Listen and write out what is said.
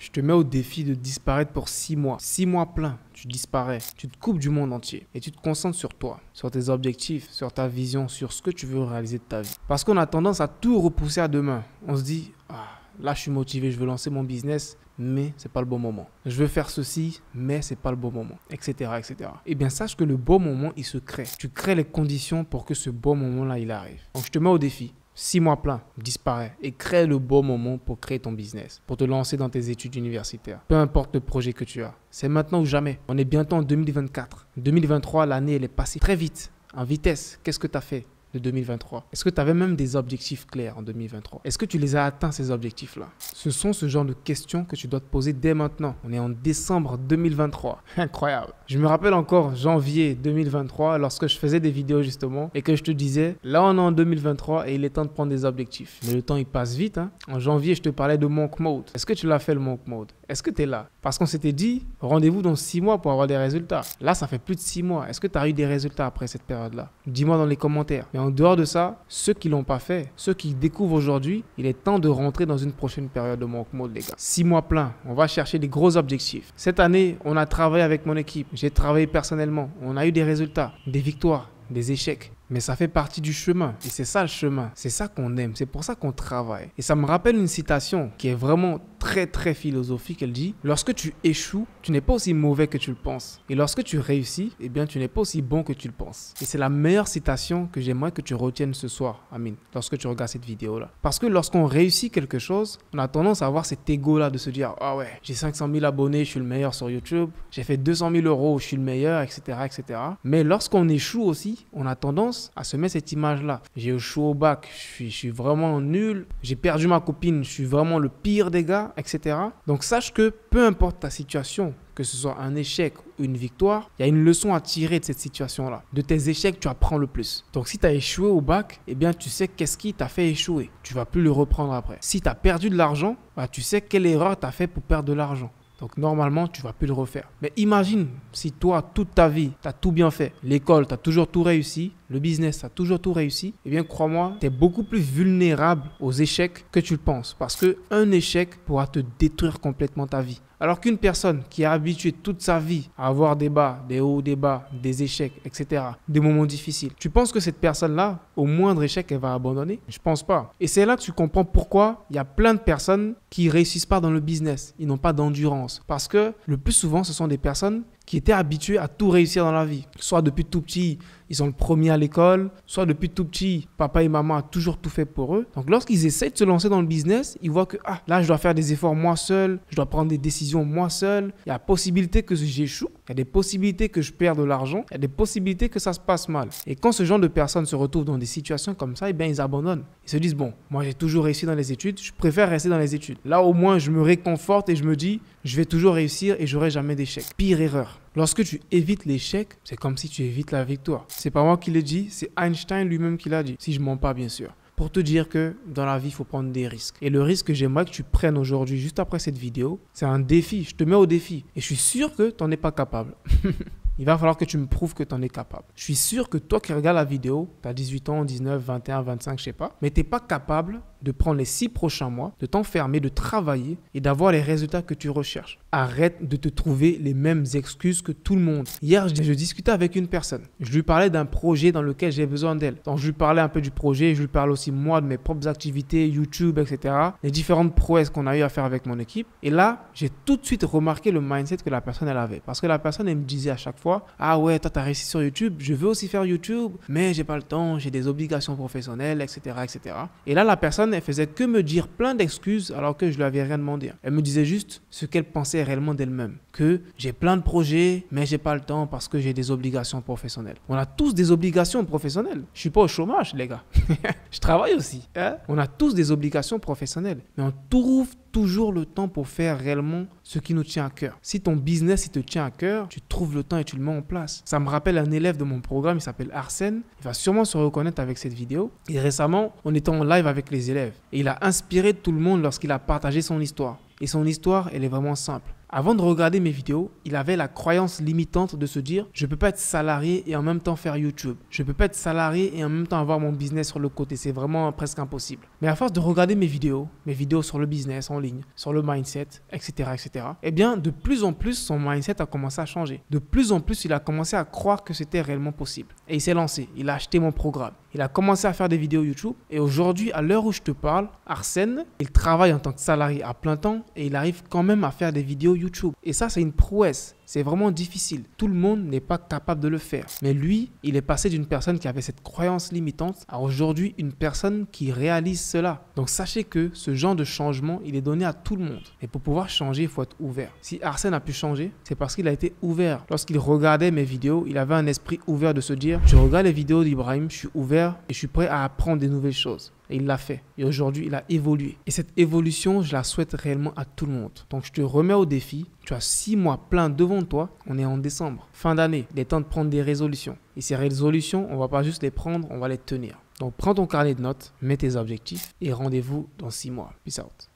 Je te mets au défi de disparaître pour 6 mois. 6 mois pleins, tu disparais. Tu te coupes du monde entier et tu te concentres sur toi, sur tes objectifs, sur ta vision, sur ce que tu veux réaliser de ta vie. Parce qu'on a tendance à tout repousser à demain. On se dit, là je suis motivé, je veux lancer mon business, mais c'est pas le bon moment. Je veux faire ceci, mais c'est pas le bon moment, etc., etc. Eh bien, sache que le bon moment, il se crée. Tu crées les conditions pour que ce bon moment-là, il arrive. Donc, je te mets au défi. 6 mois pleins, disparaît et crée le bon moment pour créer ton business, pour te lancer dans tes études universitaires. Peu importe le projet que tu as, c'est maintenant ou jamais. On est bientôt en 2024. 2023, l'année, elle est passée très vite, en vitesse. Qu'est-ce que tu as fait de 2023? Est-ce que tu avais même des objectifs clairs en 2023? Est-ce que tu les as atteints, ces objectifs-là? Ce sont ce genre de questions que tu dois te poser dès maintenant. On est en décembre 2023. Incroyable. Je me rappelle encore janvier 2023 lorsque je faisais des vidéos justement et que je te disais, là on est en 2023 et il est temps de prendre des objectifs. Mais le temps il passe vite. En janvier, je te parlais de Monk Mode. Est-ce que tu l'as fait le Monk Mode? Est-ce que tu es là? Parce qu'on s'était dit, rendez-vous dans 6 mois pour avoir des résultats. Là, ça fait plus de 6 mois. Est-ce que tu as eu des résultats après cette période-là? Dis-moi dans les commentaires. Mais en dehors de ça, ceux qui ne l'ont pas fait, ceux qui découvrent aujourd'hui, il est temps de rentrer dans une prochaine période de Monk Mode, les gars. 6 mois pleins, on va chercher des gros objectifs. Cette année, on a travaillé avec mon équipe. J'ai travaillé personnellement. On a eu des résultats, des victoires, des échecs. Mais ça fait partie du chemin. Et c'est ça le chemin. C'est ça qu'on aime. C'est pour ça qu'on travaille. Et ça me rappelle une citation qui est vraiment très très philosophique. Elle dit, lorsque tu échoues, tu n'es pas aussi mauvais que tu le penses. Et lorsque tu réussis, eh bien tu n'es pas aussi bon que tu le penses. Et c'est la meilleure citation que j'aimerais que tu retiennes ce soir, Amine, lorsque tu regardes cette vidéo-là. Parce que lorsqu'on réussit quelque chose, on a tendance à avoir cet ego-là de se dire, ah ouais, j'ai 500 000 abonnés, je suis le meilleur sur YouTube. J'ai fait 200 000 euros, je suis le meilleur, etc., etc. Mais lorsqu'on échoue aussi, on a tendance à se mettre cette image-là. J'ai échoué au bac, je suis vraiment nul. J'ai perdu ma copine, je suis vraiment le pire des gars, etc. Donc sache que peu importe ta situation, que ce soit un échec ou une victoire, il y a une leçon à tirer de cette situation-là. De tes échecs, tu apprends le plus. Donc si tu as échoué au bac, eh bien tu sais qu'est-ce qui t'a fait échouer. Tu vas plus le reprendre après. Si tu as perdu de l'argent, tu sais quelle erreur tu as fait pour perdre de l'argent. Donc normalement, tu ne vas plus le refaire. Mais imagine si toi, toute ta vie, tu as tout bien fait. L'école, tu as toujours tout réussi. Le business, tu as toujours tout réussi. Eh bien, crois-moi, tu es beaucoup plus vulnérable aux échecs que tu le penses. Parce qu'un échec pourra te détruire complètement ta vie. Alors qu'une personne qui est habituée toute sa vie à avoir des bas, des hauts, des bas, des échecs, etc., des moments difficiles, tu penses que cette personne-là, au moindre échec, elle va abandonner? Je ne pense pas. Et c'est là que tu comprends pourquoi il y a plein de personnes qui ne réussissent pas dans le business. Ils n'ont pas d'endurance. Parce que le plus souvent, ce sont des personnes qui étaient habitués à tout réussir dans la vie. Soit depuis tout petit, ils sont le premier à l'école, soit depuis tout petit, papa et maman ont toujours tout fait pour eux. Donc lorsqu'ils essaient de se lancer dans le business, ils voient que là, je dois faire des efforts moi seul, je dois prendre des décisions moi seul. Il y a possibilité que j'échoue, il y a des possibilités que je perde de l'argent, il y a des possibilités que ça se passe mal. Et quand ce genre de personnes se retrouvent dans des situations comme ça, eh bien, ils abandonnent. Ils se disent, bon, moi j'ai toujours réussi dans les études, je préfère rester dans les études. Là, au moins, je me réconforte et je me dis, je vais toujours réussir et j'aurai jamais d'échec. Pire erreur. Lorsque tu évites l'échec, c'est comme si tu évites la victoire. C'est pas moi qui l'ai dit, c'est Einstein lui-même qui l'a dit. Si je mens pas, bien sûr. Pour te dire que dans la vie, il faut prendre des risques. Et le risque que j'aimerais que tu prennes aujourd'hui, juste après cette vidéo, c'est un défi. Je te mets au défi. Et je suis sûr que tu n'en es pas capable. Il va falloir que tu me prouves que tu en es capable. Je suis sûr que toi qui regardes la vidéo, tu as 18 ans, 19, 21, 25, je sais pas, mais tu n'es pas capable de prendre les 6 prochains mois, de t'enfermer, de travailler et d'avoir les résultats que tu recherches. Arrête de te trouver les mêmes excuses que tout le monde. Hier, je discutais avec une personne. Je lui parlais d'un projet dans lequel j'ai besoin d'elle. Donc, je lui parlais un peu du projet, je lui parlais aussi moi de mes propres activités, YouTube, etc. Les différentes prouesses qu'on a eu à faire avec mon équipe. Et là, j'ai tout de suite remarqué le mindset que la personne elle avait. Parce que la personne, elle me disait à chaque fois, ah ouais, toi, tu as réussi sur YouTube, je veux aussi faire YouTube, mais j'ai pas le temps, j'ai des obligations professionnelles, etc., etc. Et là, la personne, elle faisait que me dire plein d'excuses alors que je lui avais rien demandé. Elle me disait juste ce qu'elle pensait réellement d'elle-même. Que j'ai plein de projets, mais j'ai pas le temps parce que j'ai des obligations professionnelles. On a tous des obligations professionnelles. Je suis pas au chômage, les gars. Je travaille aussi. On a tous des obligations professionnelles. Mais on trouve toujours le temps pour faire réellement ce qui nous tient à cœur. Si ton business il te tient à cœur, tu trouves le temps et tu le mets en place. Ça me rappelle un élève de mon programme, il s'appelle Arsène. Il va sûrement se reconnaître avec cette vidéo. Et récemment, on était en live avec les élèves. Et il a inspiré tout le monde lorsqu'il a partagé son histoire. Et son histoire, elle est vraiment simple. Avant de regarder mes vidéos, il avait la croyance limitante de se dire « Je ne peux pas être salarié et en même temps faire YouTube. Je ne peux pas être salarié et en même temps avoir mon business sur le côté. C'est vraiment presque impossible. » Mais à force de regarder mes vidéos sur le business en ligne, sur le mindset, etc., eh bien, de plus en plus, son mindset a commencé à changer. De plus en plus, il a commencé à croire que c'était réellement possible. Et il s'est lancé. Il a acheté mon programme. Il a commencé à faire des vidéos YouTube. Et aujourd'hui, à l'heure où je te parle, Arsène, il travaille en tant que salarié à plein temps et il arrive quand même à faire des vidéos YouTube. Et ça, c'est une prouesse. C'est vraiment difficile. Tout le monde n'est pas capable de le faire. Mais lui, il est passé d'une personne qui avait cette croyance limitante à aujourd'hui une personne qui réalise cela. Donc sachez que ce genre de changement, il est donné à tout le monde. Et pour pouvoir changer, il faut être ouvert. Si Arsène a pu changer, c'est parce qu'il a été ouvert. Lorsqu'il regardait mes vidéos, il avait un esprit ouvert de se dire « Je regarde les vidéos d'Ibrahim, je suis ouvert et je suis prêt à apprendre des nouvelles choses. » Et il l'a fait. Et aujourd'hui, il a évolué. Et cette évolution, je la souhaite réellement à tout le monde. Donc, je te remets au défi. Tu as 6 mois pleins devant toi. On est en décembre. Fin d'année. Il est temps de prendre des résolutions. Et ces résolutions, on ne va pas juste les prendre, on va les tenir. Donc, prends ton carnet de notes, mets tes objectifs et rendez-vous dans 6 mois. Peace out.